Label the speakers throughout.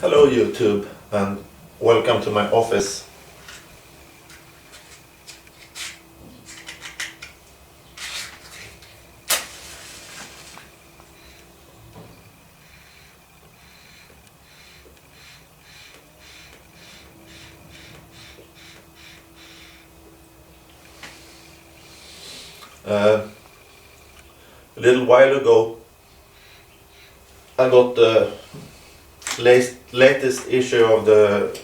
Speaker 1: Hello YouTube and welcome to my office. A little while ago I got the latest issue of the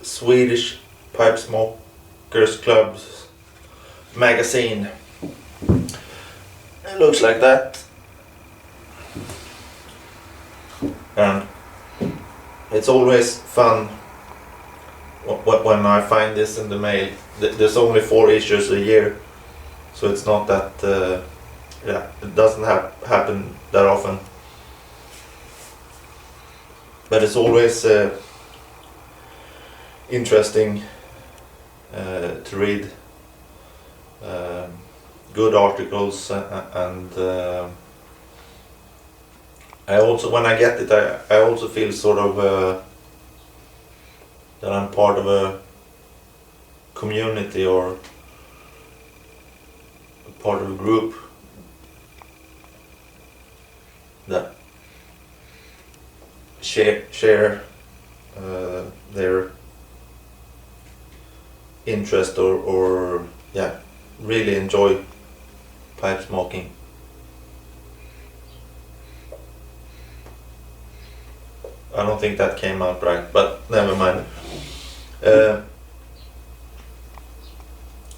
Speaker 1: Swedish Pipe Smokers Club's magazine. It looks like that, and it's always fun when I find this in the mail. There's only 4 issues a year, so it's not that it doesn't happen that often, but it's always interesting to read good articles, and I also, when I get it, I also feel sort of that I'm part of a community or part of a group that share their interest or really enjoy pipe smoking. I don't think that came out right, but never mind.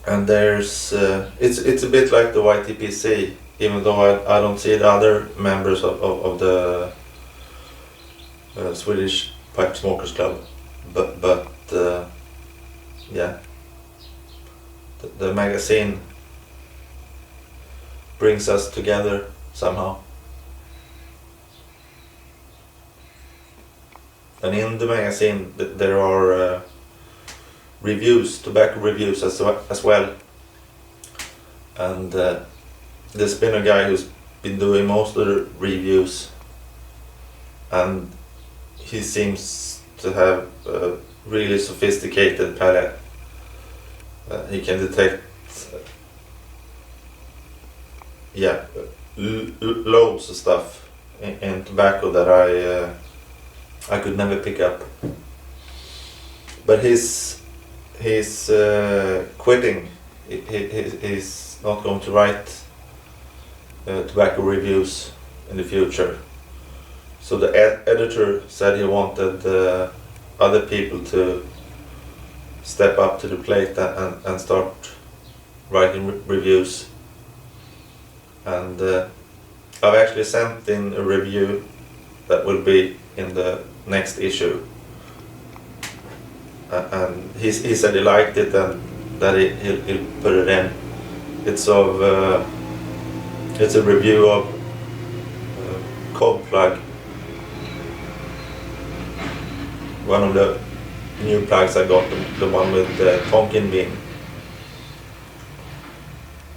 Speaker 1: And there's it's a bit like the YTPC, even though I don't see the other members of the Swedish Pipe Smokers Club, but the magazine brings us together somehow. And in the magazine there are reviews, tobacco reviews as well. And there's been a guy who's been doing most of the reviews, and he seems to have a really sophisticated palate. He can detect loads of stuff in tobacco that I could never pick up. But he's quitting. He's not going to write tobacco reviews in the future. So the editor said he wanted other people to step up to the plate and start writing reviews. And I've actually sent in a review that will be in the next issue. And he said he liked it and that he'll put it in. It's a review of Cob Plug, one of the new plugs I got, the one with the Tonkin bean.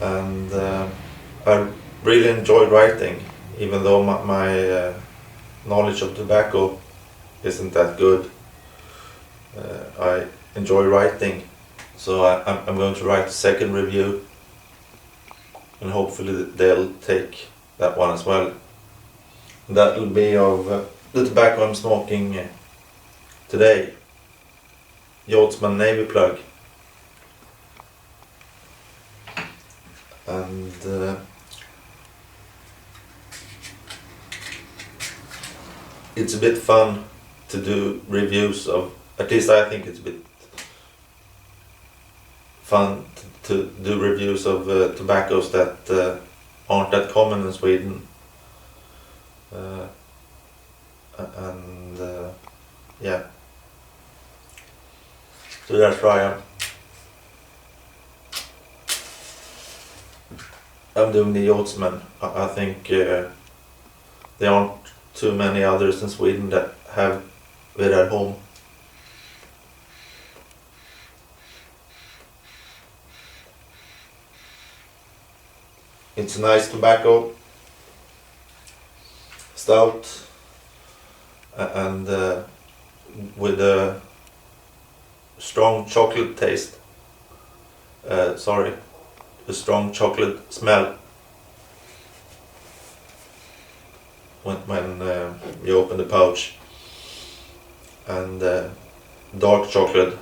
Speaker 1: And I really enjoyed writing, even though my knowledge of tobacco isn't that good. I enjoy writing, so I'm going to write a second review, and hopefully they'll take that one as well. That will be of the tobacco I'm smoking today, Yachtsman Navy Plug. And it's a bit fun to do reviews of, at least I think it's a bit fun to do reviews of tobaccos that aren't that common in Sweden. So that's why I'm doing the Yachtsman. I think there aren't too many others in Sweden that have it at home. It's nice tobacco, stout, and with a strong chocolate taste. Sorry, a strong chocolate smell. When you open the pouch, and dark chocolate,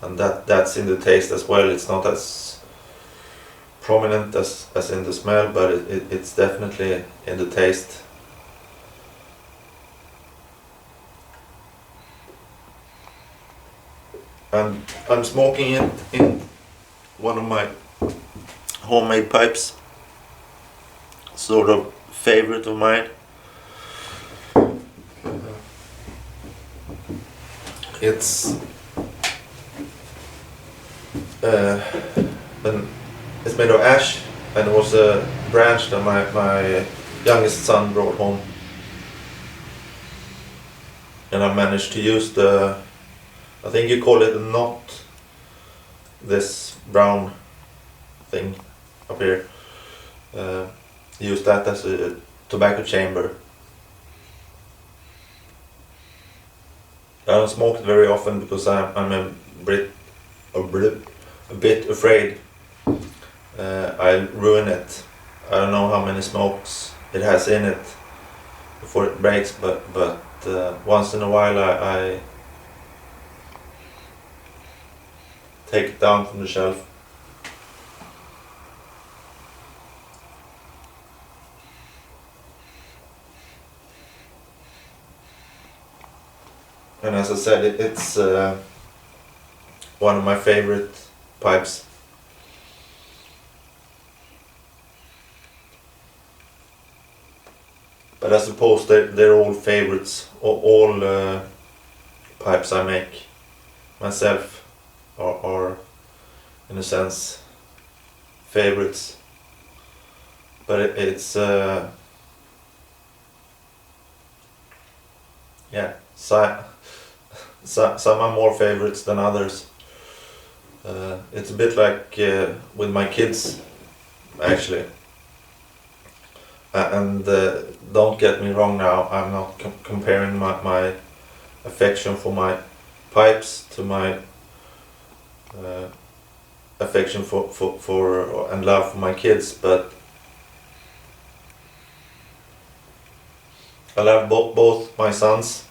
Speaker 1: and that's in the taste as well. It's not as prominent as in the smell, but it's definitely in the taste. And I'm smoking it in one of my homemade pipes, sort of favorite of mine. It's it's made of ash, and it was a branch that my youngest son brought home, and I managed to use I think you call it a knot, this brown thing up here. Use that as a tobacco chamber. I don't smoke it very often because I'm a bit afraid I'll ruin it. I don't know how many smokes it has in it before it breaks, but once in a while I take it down from the shelf. And as I said, it's one of my favorite pipes. But I suppose they're all favorites. All pipes I make myself are in a sense favorites. But it's yeah, some are more favorites than others. It's a bit like with my kids, actually. And don't get me wrong now, I'm not comparing my affection for my pipes to my affection for and love for my kids, but I love both my sons,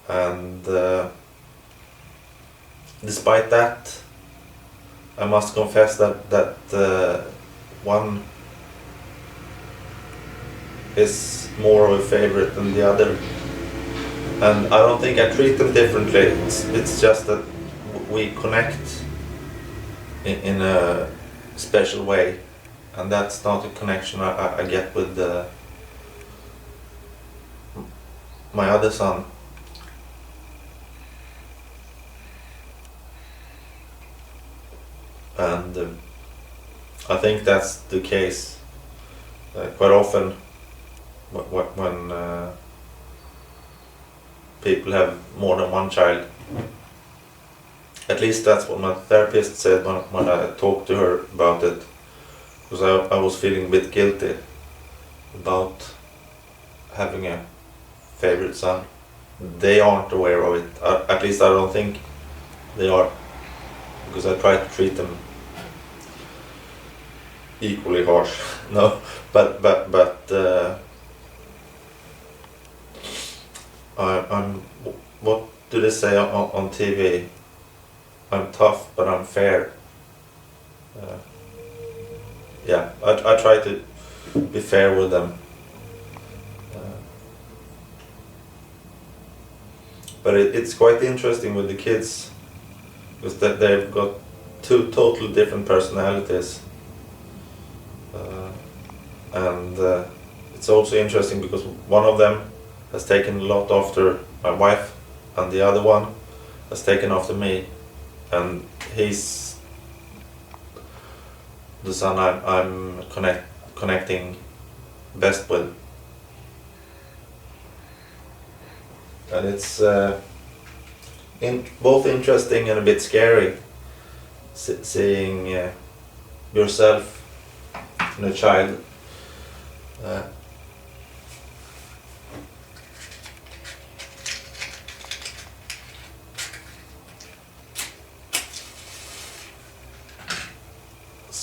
Speaker 1: and despite that, I must confess that one is more of a favorite than the other, and I don't think I treat them differently. It's just that we connect in a special way, and that's not a connection I get with my other son. And I think that's the case quite often when people have more than one child. At least that's what my therapist said when I talked to her about it, because I was feeling a bit guilty about having a favorite son. They aren't aware of it, at least I don't think they are, because I try to treat them equally harsh. No, but I'm what do they say on TV? I'm tough, but I'm fair. Yeah, I try to be fair with them. But it's quite interesting with the kids, because they've got two totally different personalities. And it's also interesting because one of them has taken a lot after my wife, and the other one has taken after me, and he's the son I'm connecting best with. And it's both interesting and a bit scary, seeing yourself in a child.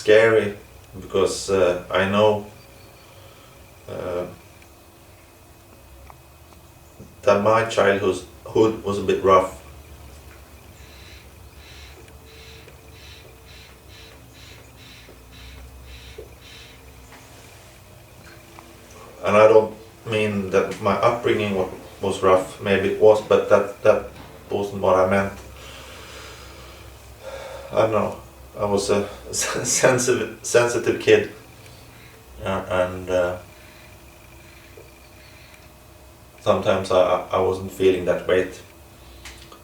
Speaker 1: scary because I know that my childhood was a bit rough. And I don't mean that my upbringing was rough, maybe it was, but that wasn't what I meant. I don't know, I was a sensitive kid, and sometimes I wasn't feeling that great,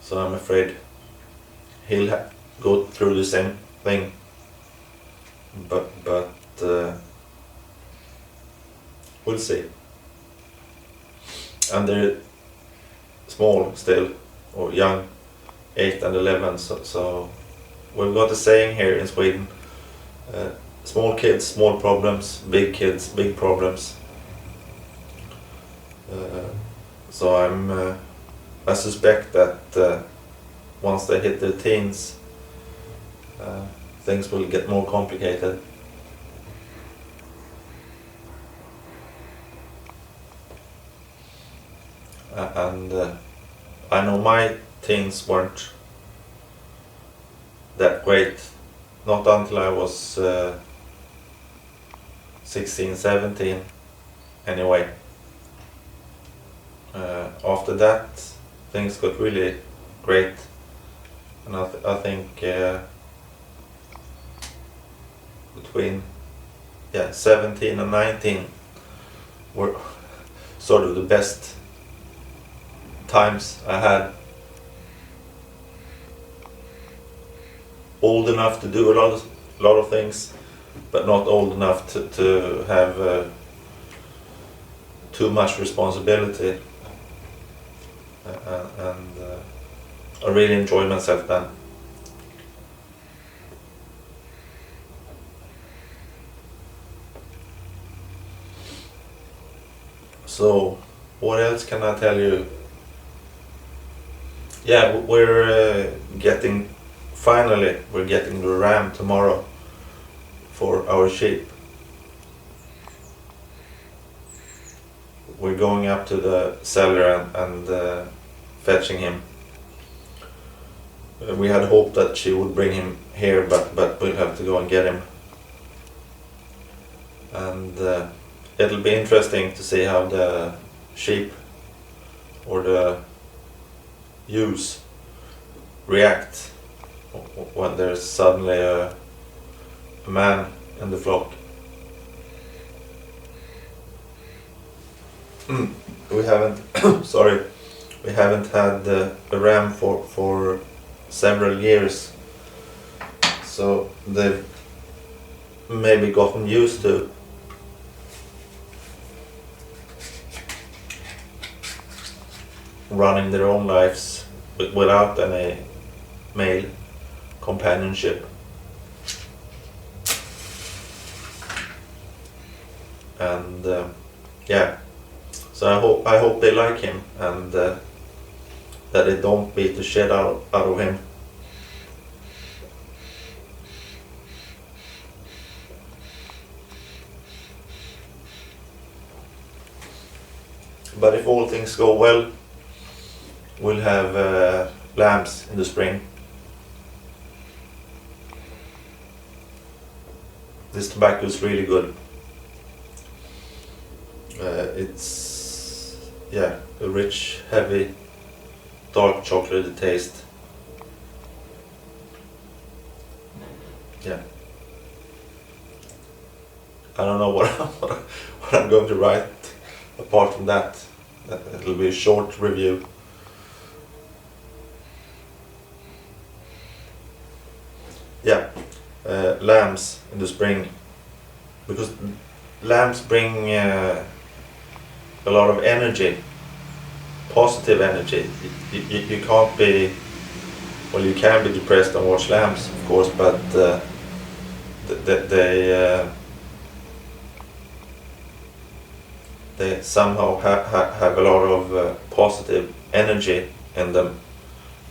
Speaker 1: so I'm afraid he'll go through the same thing, but we'll see. And they're small still, or young, 8 and 11, so we've got a saying here in Sweden, small kids, small problems, big kids, big problems. So I suspect that once they hit their teens, things will get more complicated. And I know my teens weren't that great, not until I was 16, 17 anyway. After that things got really great, and I think between 17 and 19 were sort of the best times I had. Old enough to do a lot of things, but not old enough to have too much responsibility, and I really enjoyed myself then. So what else can I tell you? Yeah, we're finally getting the ram tomorrow for our sheep. We're going up to the cellar and fetching him. We had hoped that she would bring him here, but we'll have to go and get him. And it'll be interesting to see how the sheep or the ewes react when there's suddenly a man in the flock. We haven't we haven't had a ram for several years, so they've maybe gotten used to running their own lives without any male companionship. And so I hope they like him, and that they don't beat the shit out of him. But if all things go well, we'll have lambs in the spring. This tobacco is really good. It's a rich, heavy, dark chocolatey taste. Yeah. I don't know what I'm going to write apart from that. It'll be a short review. Yeah, lambs in the spring, because lambs bring a lot of energy, positive energy. You can't be, well, you can be depressed and watch lambs, of course, but they somehow have a lot of positive energy in them,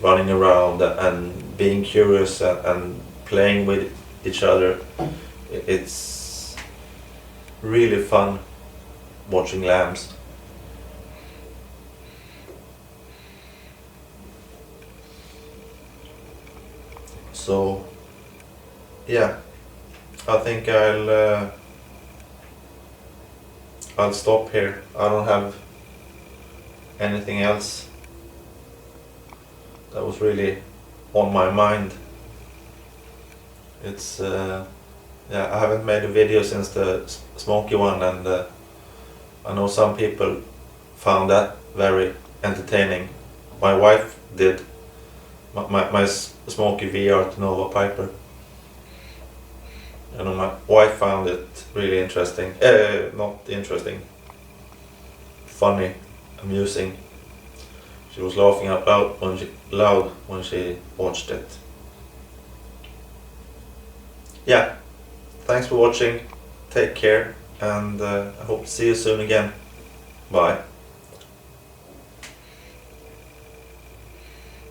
Speaker 1: running around and being curious and playing with each other It's really fun watching lambs. So yeah, I think I'll stop here. I don't have anything else that was really on my mind. It's yeah, I haven't made a video since the smoky one, and I know some people found that very entertaining. My wife did. My smoky VR to Nova Piper. You know, my wife found it really interesting. Not interesting. Funny, amusing. She was laughing out loud when she watched it. Yeah, thanks for watching. Take care, and I hope to see you soon again. Bye.